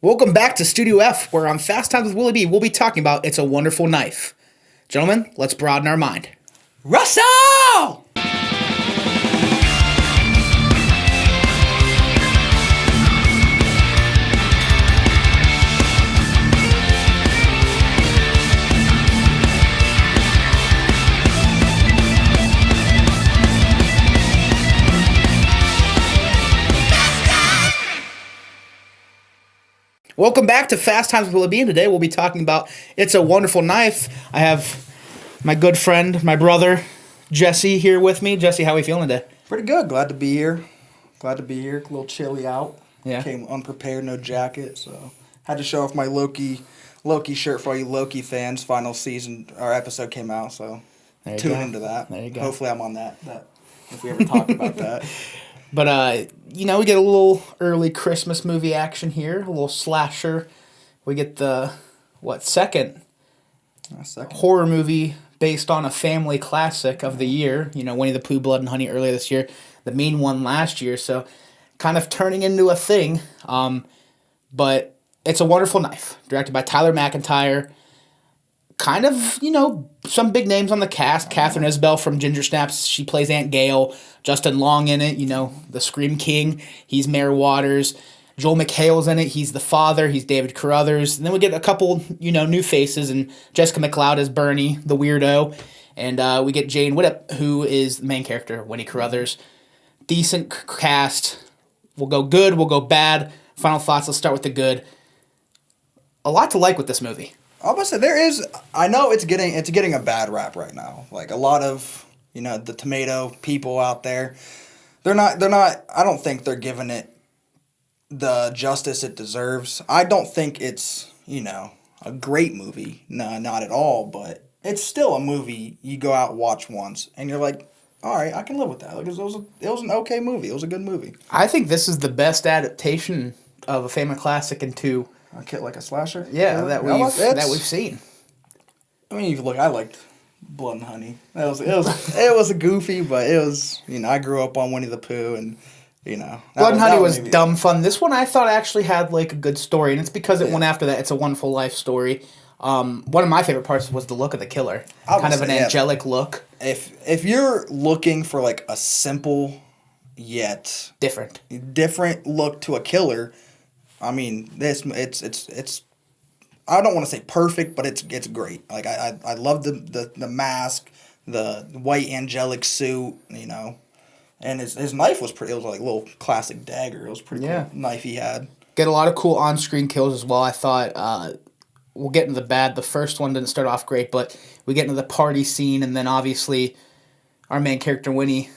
Welcome back to Studio F, where on Fast Times with Willy B, we'll be talking about It's a Wonderful Knife. Gentlemen, let's broaden our mind. Russell! Welcome back to Fast Times with Willy B, and today we'll be talking about It's a Wonderful Knife. I have my good friend, my brother, Jesse, here with me. Jesse, how are we feeling today? Pretty good. Glad to be here. A little chilly out. Yeah. Came unprepared, no jacket, so had to show off my Loki shirt for all you Loki fans. Final season, our episode came out, so tune into that. There you go. Hopefully I'm on that if we ever talk about that. But, we get a little early Christmas movie action here, a little slasher. We get the, second horror movie based on a family classic of the year. Winnie the Pooh, Blood and Honey earlier this year, the main one last year, so kind of turning into a thing. But It's a Wonderful Knife, directed by Tyler McIntyre. Kind of, some big names on the cast. Catherine Isabel from Ginger Snaps, she plays Aunt Gail. Justin Long in it, the Scream King. He's Mayor Waters. Joel McHale's in it. He's the father. He's David Carruthers. And then we get a couple, new faces, and Jessica McLeod as Bernie, the weirdo. And we get Jane Whittip, who is the main character, Winnie Carruthers. Decent cast. We'll go good, we'll go bad. Final thoughts, let's start with the good. A lot to like with this movie. I was gonna say I know it's getting a bad rap right now. Like a lot of, the tomato people out there, they're not, I don't think they're giving it the justice it deserves. I don't think it's, a great movie. No, not at all, but it's still a movie you go out and watch once and you're like, all right, I can live with that. Like it was an okay movie. It was a good movie. I think this is the best adaptation of a famous classic into Like a slasher? Yeah, that we've seen. I mean, I liked Blood and Honey. It was a goofy, but it was, I grew up on Winnie the Pooh, and Blood and Honey was dumb fun. This one I thought actually had like a good story, and it's because it went after that. It's a Wonderful Life story. One of my favorite parts was the look of the killer, kind of an angelic look. If you're looking for like a simple yet different look to a killer. I mean, it's I don't want to say perfect, but it's great. Like I love the mask, the white angelic suit, and his knife was pretty. It was like a little classic dagger. It was pretty cool knife he had. Get a lot of cool on-screen kills as well. I thought we'll get into the bad. The first one didn't start off great, but we get into the party scene, and then obviously our main character Winnie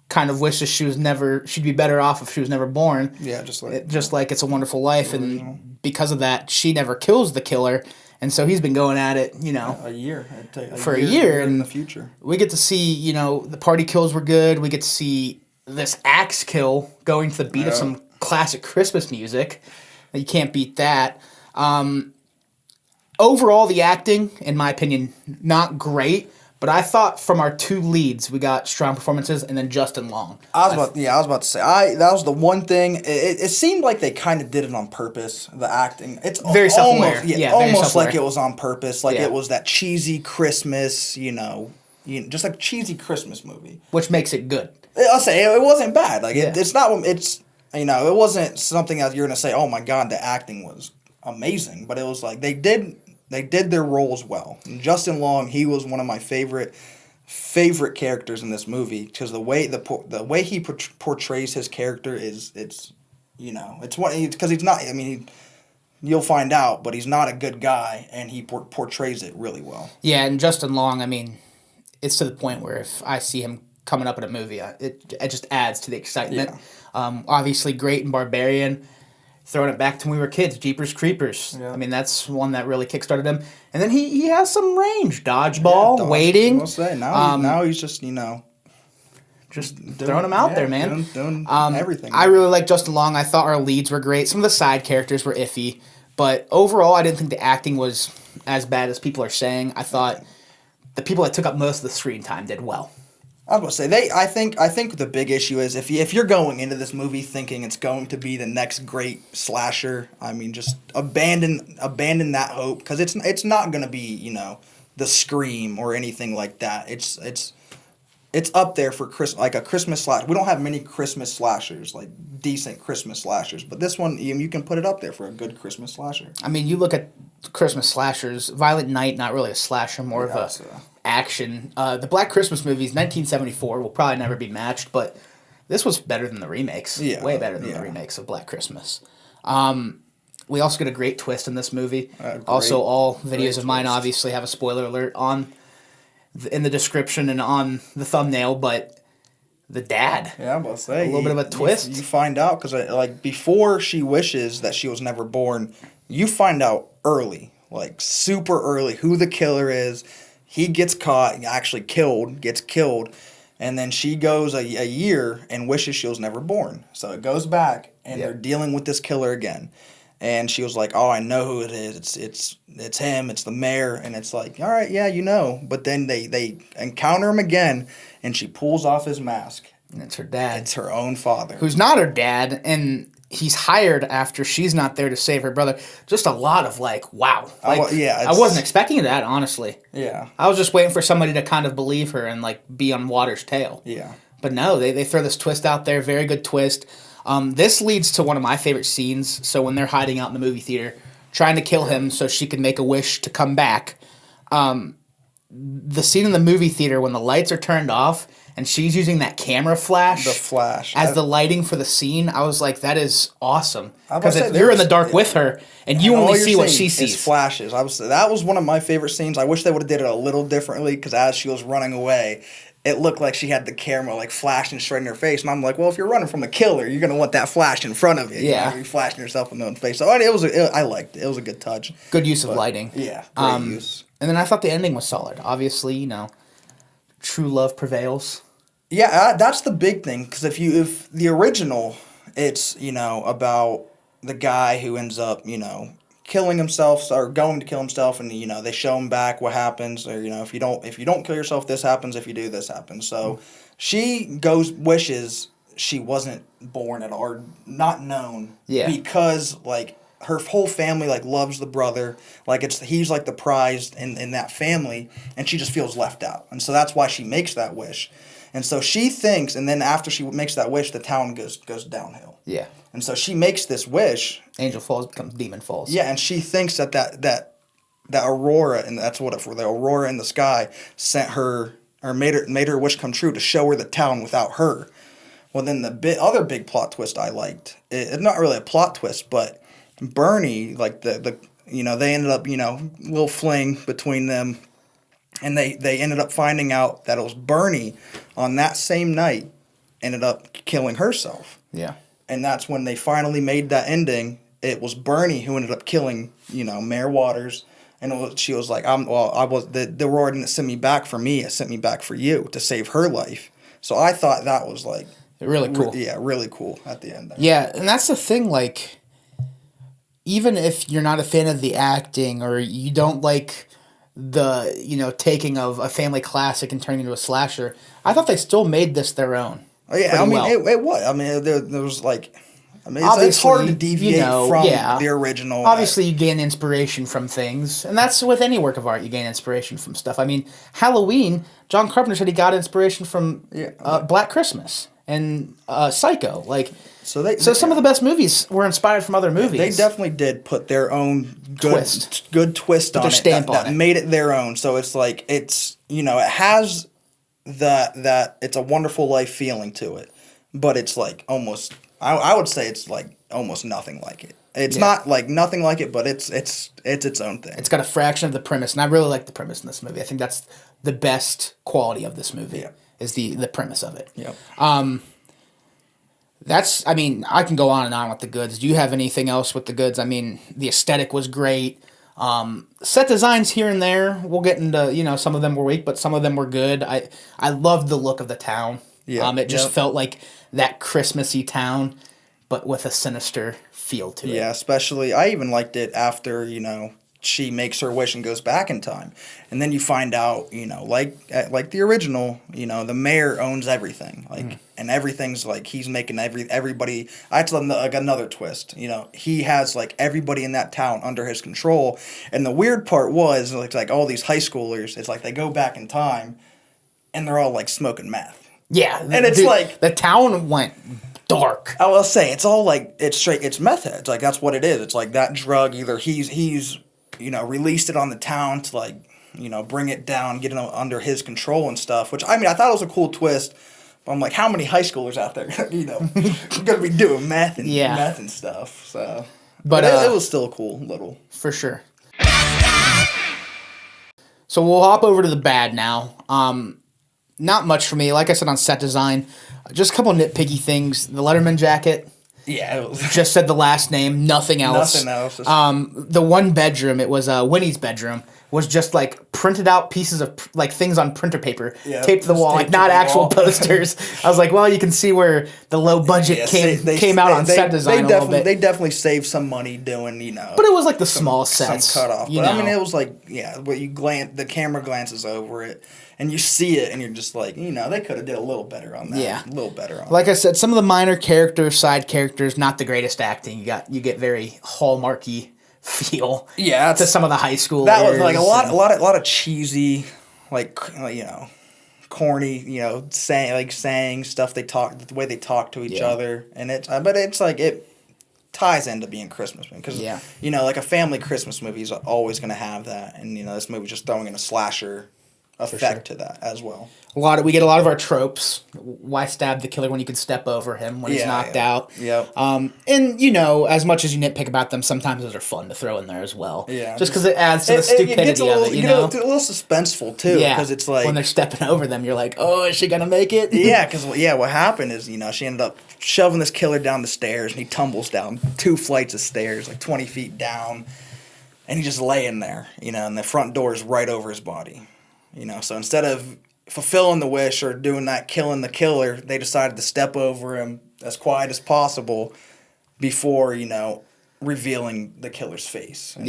kind of wishes she'd be better off if she was never born. Yeah, just like It's a Wonderful Life, and because of that, she never kills the killer, and so he's been going at it, a year. For a year in the future. We get to see, the party kills were good. We get to see this axe kill going to the beat of some classic Christmas music. You can't beat that. Overall, the acting, in my opinion, not great. But I thought from our two leads, we got strong performances, and then Justin Long. I was about to say, that was the one thing. It seemed like they kind of did it on purpose. The acting, it's very self-aware. Almost like it was on purpose. Like it was that cheesy Christmas, just like cheesy Christmas movie, which makes it good. I'll say it wasn't bad. Like it's not. It's it wasn't something that you're gonna say, oh my god, the acting was amazing. But it was like they did their roles well. And Justin Long, he was one of my favorite characters in this movie because the way he portrays his character it's because he's not. I mean, you'll find out, but he's not a good guy, and he portrays it really well. Yeah, and Justin Long, I mean, it's to the point where if I see him coming up in a movie, it just adds to the excitement. Yeah. Obviously, great in Barbarian. Throwing it back to when we were kids, Jeepers Creepers. Yeah. I mean, that's one that really kickstarted him. And then he has some range. Dodgeball, waiting. I'll say, now he's just, just throwing them out there, man. Doing everything. I really like Justin Long. I thought our leads were great. Some of the side characters were iffy. But overall, I didn't think the acting was as bad as people are saying. I thought the people that took up most of the screen time did well. I was gonna say I think the big issue is if you're going into this movie thinking it's going to be the next great slasher, I mean, just abandon that hope, because it's not gonna be the Scream or anything like that. It's up there for like a Christmas slash. We don't have many Christmas slashers, like decent Christmas slashers, but this one you can put it up there for a good Christmas slasher. I mean, you look at Christmas slashers. Violent Night, not really a slasher, more of a action. The Black Christmas movies, 1974, will probably never be matched, but this was better than the remakes. Yeah, way better than the remakes of Black Christmas. We also get a great twist in this movie. Also, all videos of mine obviously have a spoiler alert in the description and on the thumbnail, but the dad. Yeah, I'm about to say. A little bit of a twist. You find out, because like before she wishes that she was never born, you find out early, like super early, who the killer is. He gets caught, actually gets killed, and then she goes a year and wishes she was never born. So it goes back, and they're dealing with this killer again. And she was like, "Oh, I know who it is. It's him. It's the mayor." And it's like, "All right, yeah, you know." But then they encounter him again, and she pulls off his mask. And it's her dad. It's her own father, who's not her dad, and he's hired after she's not there to save her brother. Just a lot of wow. I wasn't expecting that, honestly. Yeah, I was just waiting for somebody to kind of believe her and be on water's tail. Yeah, but no, they throw this twist out there. Very good twist. This leads to one of my favorite scenes. So when they're hiding out in the movie theater, trying to kill him so she can make a wish to come back. The scene in the movie theater when the lights are turned off and she's using that camera flash. The flash. As the lighting for the scene, I was like, that is awesome. Because you're in the dark with her and you only see what she sees. It's flashes. That was one of my favorite scenes. I wish they would have did it a little differently, because as she was running away, it looked like she had the camera flashing straight in her face, and I'm like, well, if you're running from a killer, you're gonna want that flash in front of you. Yeah, you're flashing yourself in the face. So I liked it. It was a good touch. Good use of lighting. Yeah, great use. And then I thought the ending was solid. Obviously, true love prevails. Yeah, that's the big thing, because if the original, it's about the guy who ends up killing himself or going to kill himself, and they show him back what happens, or if you don't kill yourself, this happens. If you do, this happens. So she wishes she wasn't born at all, or not known. Yeah. Because her whole family loves the brother, he's the prize in that family, and she just feels left out, and so that's why she makes that wish. And so she thinks, and then after she makes that wish, the town goes downhill. Yeah. And so she makes this wish. Angel Falls becomes Demon Falls. Yeah, and she thinks that Aurora, and that's what the Aurora in the sky sent her, or made her wish come true, to show her the town without her. Well, then the other big plot twist I liked, it's not really a plot twist, but Bernie, they ended up, little fling between them. And they ended up finding out that it was Bernie on that same night ended up killing herself. Yeah. And that's when they finally made that ending. It was Bernie who ended up killing, Mayor Waters. And she was like, the Aurora didn't send me back for me. It sent me back for you to save her life. So I thought that was really cool. Really cool at the end there. Yeah, and that's the thing, even if you're not a fan of the acting, or you don't like the taking of a family classic and turning into a slasher, I thought they still made this their own. Oh yeah, it was. I mean, there was it's hard to deviate from the original. Obviously, you gain inspiration from things, and that's with any work of art. You gain inspiration from stuff. I mean, Halloween. John Carpenter said he got inspiration from Black Christmas and Psycho. So some of the best movies were inspired from other movies. They definitely did put their own good twist on their it. Stamp on it. Made it their own. So it's it has that it's a Wonderful Life feeling to it, but it's almost I would say it's almost nothing like it. It's not nothing like it, but it's its own thing. It's got a fraction of the premise, and I really like the premise in this movie. I think that's the best quality of this movie. Is the premise of it. Yep. I can go on and on with the goods. Do you have anything else with the goods? I mean, the aesthetic was great. Set designs here and there, we'll get into, some of them were weak, but some of them were good. I loved the look of the town. Yeah. It just felt like that Christmassy town, but with a sinister feel to it. Yeah, especially, I even liked it after, she makes her wish and goes back in time. And then you find out, like the original, the mayor owns everything. And everything's like he's making everybody. That's like another twist. He has like everybody in that town under his control. And the weird part was like all these high schoolers, it's like they go back in time and they're all like smoking meth. Yeah. And it's like the town went dark. I will say it's all like it's meth heads. Like that's what it is. It's like that drug either he's released it on the town to like, bring it down, get it under his control and stuff, which I thought it was a cool twist. But I'm like, how many high schoolers out there, going to be doing meth and stuff. So, but it was still a cool little. For sure. So we'll hop over to the bad now. Not much for me. Like I said on set design, just a couple nitpicky things. The Letterman jacket. Yeah, it was just said the last name, nothing else. Nothing else. The one bedroom, it was Winnie's bedroom, was just like printed out pieces of like things on printer paper, taped to the wall, like not actual posters. I was like, well, you can see where the low budget came out on set design a little bit. They definitely saved some money doing, But it was like the small sets. Some cut off. But it was like, the camera glances over it. And you see it, and you're just like, they could have did a little better on that. Yeah, a little better on Like I said, some of the minor characters, side characters, not the greatest acting. You get very Hallmarky feel. Yeah, to some of the high schoolers. That was like a lot of cheesy, like corny, saying stuff. The way they talk to each other, and it's like it ties into being Christmas movie because like a family Christmas movie is always going to have that, and this movie just throwing in a slasher effect to that as well. We get a lot of our tropes. Why stab the killer when you can step over him when he's knocked out? Yep. And as much as you nitpick about them, sometimes those are fun to throw in there as well. Yeah. Just because it adds to the stupidity of it, It's a little suspenseful too. Yeah. Because it's like when they're stepping over them, you're like, oh, is she gonna make it? Yeah. Because what happened is she ended up shoving this killer down the stairs, and he tumbles down 2 flights of stairs, like 20 feet down, and he's just laying there, and the front door is right over his body. So instead of fulfilling the wish or doing that, killing the killer, they decided to step over him as quiet as possible before, revealing the killer's face. And,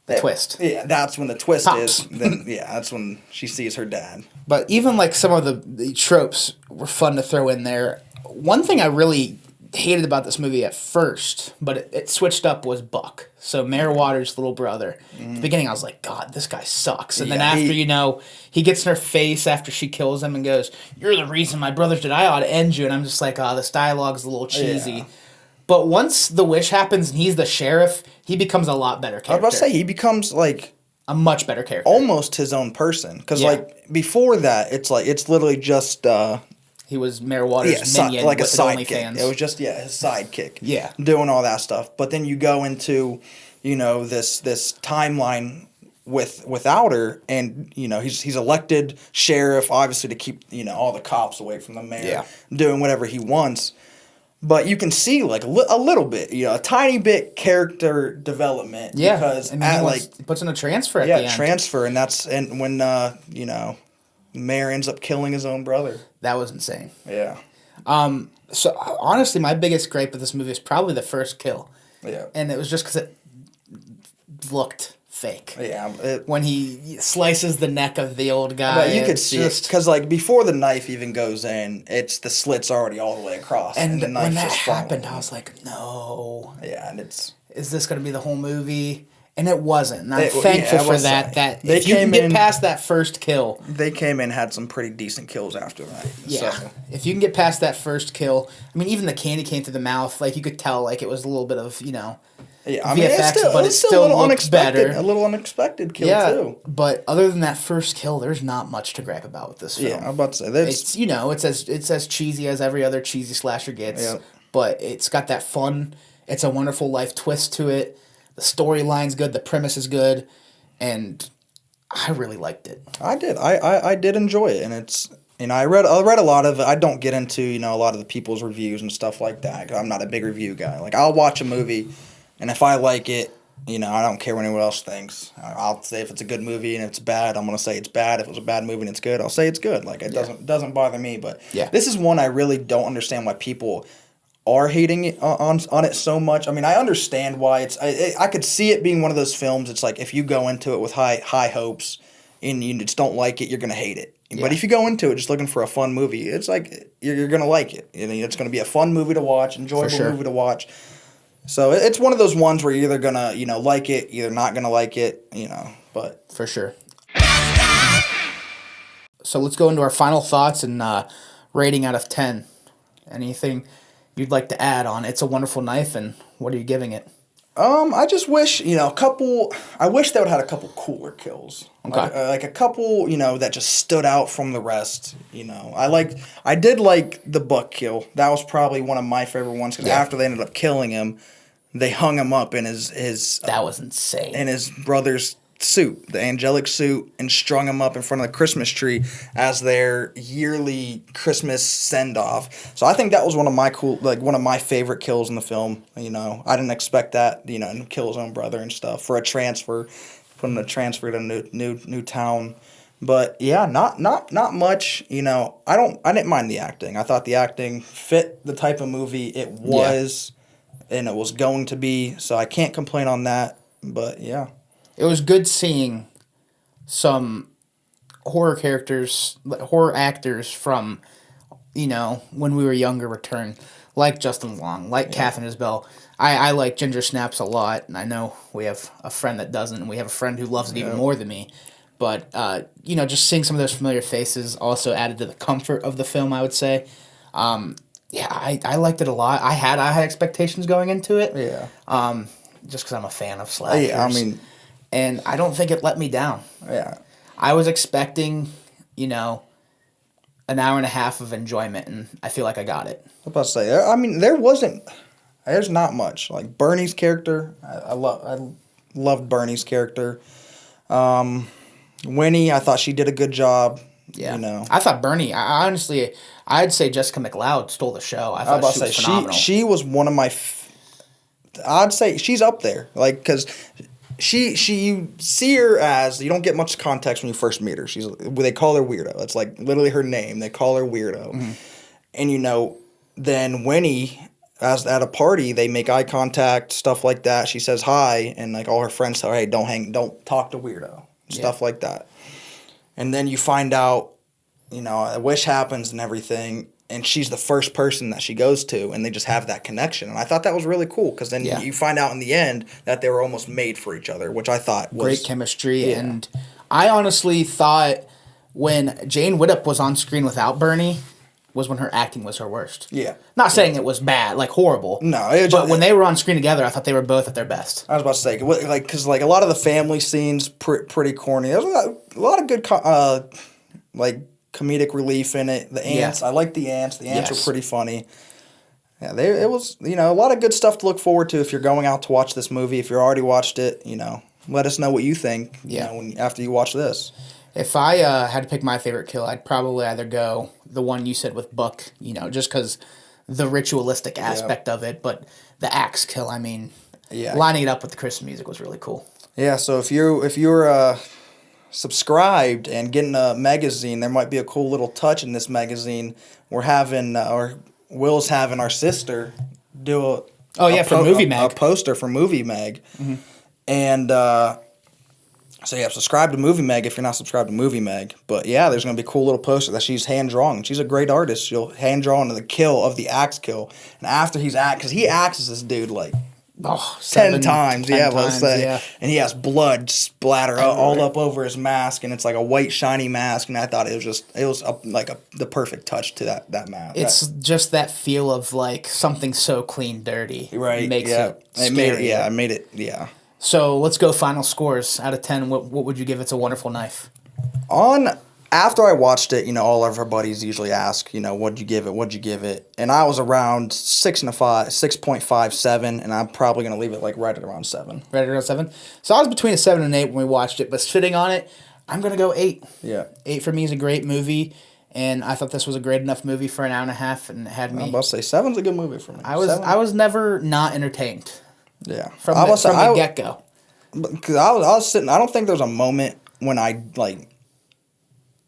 the twist. Yeah, that's when the twist is. Then that's when she sees her dad. But even like some of the tropes were fun to throw in there. One thing I really hated about this movie at first, but it switched up, was Buck. So Mayor Waters' little brother. At the beginning, I was like, God, this guy sucks. And then after, he gets in her face after she kills him and goes, you're the reason my brother's dead. I ought to end you. And I'm just like, this dialogue's a little cheesy. Yeah. But once the wish happens and he's the sheriff, he becomes a lot better character. I was about to say, he becomes like a much better character. Almost his own person. Because before that, it's literally just... he was Mayor Waters' minion like with a sidekick. OnlyFans. It was just his sidekick. Yeah, doing all that stuff. But then you go into, this timeline without her, and he's elected sheriff, obviously to keep all the cops away from the mayor, doing whatever he wants. But you can see like a little bit, a tiny bit character development. Yeah, because he puts in a transfer at the end. Yeah, transfer, and when Mayor ends up killing his own brother. That was insane. Yeah. So honestly, my biggest gripe with this movie is probably the first kill. Yeah. And it was just because it looked fake. Yeah. When he slices the neck of the old guy. But you could see it. Because before the knife even goes in, the slit's already all the way across. And the knife when that just happened, falling. I was like, no. Yeah, and is this going to be the whole movie? And it wasn't. And I'm thankful for that. That if you can get past that first kill. They came in, had some pretty decent kills after that. Yeah. So. If you can get past that first kill, even the candy came through the mouth. Like, you could tell, it was a little bit of, Yeah, VFX, but it still looked better. A little unexpected kill, too. But other than that first kill, there's not much to gripe about with this film. Yeah, I'm about to say that's... It's as cheesy as every other cheesy slasher gets, but it's got that fun, It's a Wonderful Life twist to it. The storyline's good, the premise is good, and I really liked it. I did. I did enjoy it, and it's... I read a lot of it. I don't get into, a lot of the people's reviews and stuff like that, 'cause I'm not a big review guy. I'll watch a movie... And if I like it, I don't care what anyone else thinks. I'll say if it's a good movie and it's bad, I'm going to say it's bad. If it was a bad movie and it's good, I'll say it's good. It doesn't bother me. But this is one I really don't understand why people are hating it on it so much. I mean, I understand why I could see it being one of those films. It's like if you go into it with high hopes and you just don't like it, you're gonna hate it. Yeah. But if you go into it just looking for a fun movie, it's like you're gonna like it. You know, it's gonna be a fun movie to watch, enjoyable movie to watch. So it's one of those ones where you're either gonna like it, either not gonna like it. But for sure. So let's go into our final thoughts and rating out of 10. Anything you'd like to add on It's a Wonderful Knife, and what are you giving it? I just wish, I wish they would have had a couple cooler kills. Okay. Like a couple, that just stood out from the rest. I did like the Buck kill. That was probably one of my favorite ones because after they ended up killing him, they hung him up in his that was insane. In his brother's suit, the angelic suit, and strung him up in front of the Christmas tree as their yearly Christmas send-off. So I think that was one of my favorite kills in the film. I didn't expect that, and kill his own brother and stuff for a transfer, put him in a transfer to a new town. But yeah, not much. I didn't mind the acting. I thought the acting fit the type of movie it was, and it was going to be. So I can't complain on that. But yeah. It was good seeing some horror actors from, when we were younger return, like Justin Long, like Catherine Isabelle. I like Ginger Snaps a lot, and I know we have a friend that doesn't, and we have a friend who loves it even more than me. But, just seeing some of those familiar faces also added to the comfort of the film, I would say. I liked it a lot. I had expectations going into it. Yeah. Just because I'm a fan of slashers. Yeah, I mean... And I don't think it let me down. Yeah. I was expecting, an hour and a half of enjoyment, and I feel like I got it. I was about to say, there's not much. Like Bernie's character, I loved Bernie's character. Winnie, I thought she did a good job. Yeah. I thought Bernie, honestly, I'd say Jessica McLeod stole the show. I thought she was phenomenal. She was one of my, I'd say she's up there. Like, because... you see her as, you don't get much context when you first meet her. They call her Weirdo. It's like literally her name. They call her Weirdo. Mm-hmm. And then Winnie, as at a party, they make eye contact, stuff like that. She says hi, and like all her friends tell her, hey, don't talk to Weirdo, stuff like that. And then you find out, a wish happens and everything, and she's the first person that she goes to, and they just have that connection. And I thought that was really cool, because then you find out in the end that they were almost made for each other, which I thought was... Great chemistry, and I honestly thought when Jane Widdop was on screen without Bernie was when her acting was her worst. Yeah. Not saying it was bad, like horrible. No. But when they were on screen together, I thought they were both at their best. I was about to say, because a lot of the family scenes, pretty corny. There's a lot of good... comedic relief in it. The ants, I like the ants. The ants were pretty funny. Yeah, it was, a lot of good stuff to look forward to if you're going out to watch this movie. If you already watched it, let us know what you think, after you watch this. If I had to pick my favorite kill, I'd probably either go the one you said with Buck, just because the ritualistic aspect of it, but the axe kill, lining it up with the Christmas music was really cool. Yeah, so if you're subscribed and getting a magazine, there might be a cool little touch in this magazine. We're having, Will's having our sister do for Movie Mag. A poster for Movie Mag. Mm-hmm. And subscribe to Movie Mag if you're not subscribed to Movie Mag. But yeah, there's going to be a cool little poster that she's hand-drawn. She's a great artist. She'll hand-draw the kill of the axe kill. And after because he axes this dude 10 times, and he has blood splatter all up over his mask, and it's like a white shiny mask, and I thought it was the perfect touch to that mask. It's just that feel of like something so clean, dirty, right? Makes it scary. I made it. So let's go final scores out of 10. What would you give It's a Wonderful Knife? After I watched it, all of our buddies usually ask, what'd you give it? And I was around 6.5, 7, and I'm probably going to leave it right at around 7. Right at around 7? So I was between a 7 and 8 when we watched it, but sitting on it, I'm going to go 8. Yeah. 8 for me is a great movie, and I thought this was a great enough movie for an hour and a half, and it had me... I'm about to say, 7's a good movie for me. I was never not entertained. Yeah. From the get-go. Because I was sitting... I don't think there was a moment when I,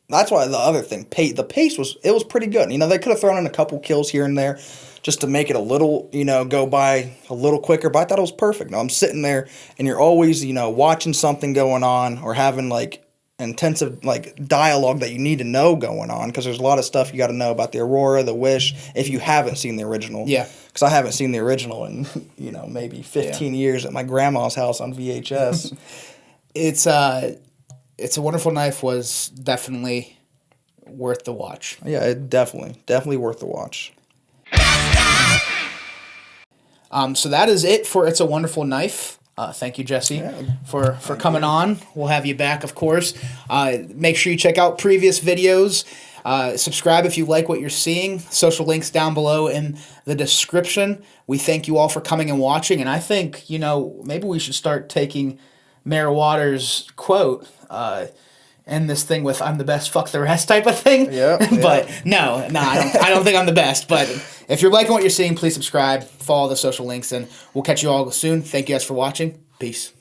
That's why the other thing, the pace was pretty good. They could have thrown in a couple kills here and there, just to make it a little, go by a little quicker. But I thought it was perfect. I'm sitting there, and you're always, watching something going on or having like intensive like dialogue that you need to know going on, because there's a lot of stuff you got to know about the Aurora, the Wish, if you haven't seen the original. Yeah. Because I haven't seen the original in maybe 15 years at my grandma's house on VHS. It's a Wonderful Knife was definitely worth the watch. Yeah, it definitely worth the watch. So that is it for It's a Wonderful Knife. Thank you, Jesse, for coming on. We'll have you back, of course. Make sure you check out previous videos. Subscribe if you like what you're seeing. Social links down below in the description. We thank you all for coming and watching. And I think, maybe we should start taking Mayor Waters' quote, end this thing with "I'm the best, fuck the rest" type of thing. Yeah. But no, I don't think I'm the best. But if you're liking what you're seeing, please subscribe, follow the social links, and we'll catch you all soon. Thank you guys for watching. Peace.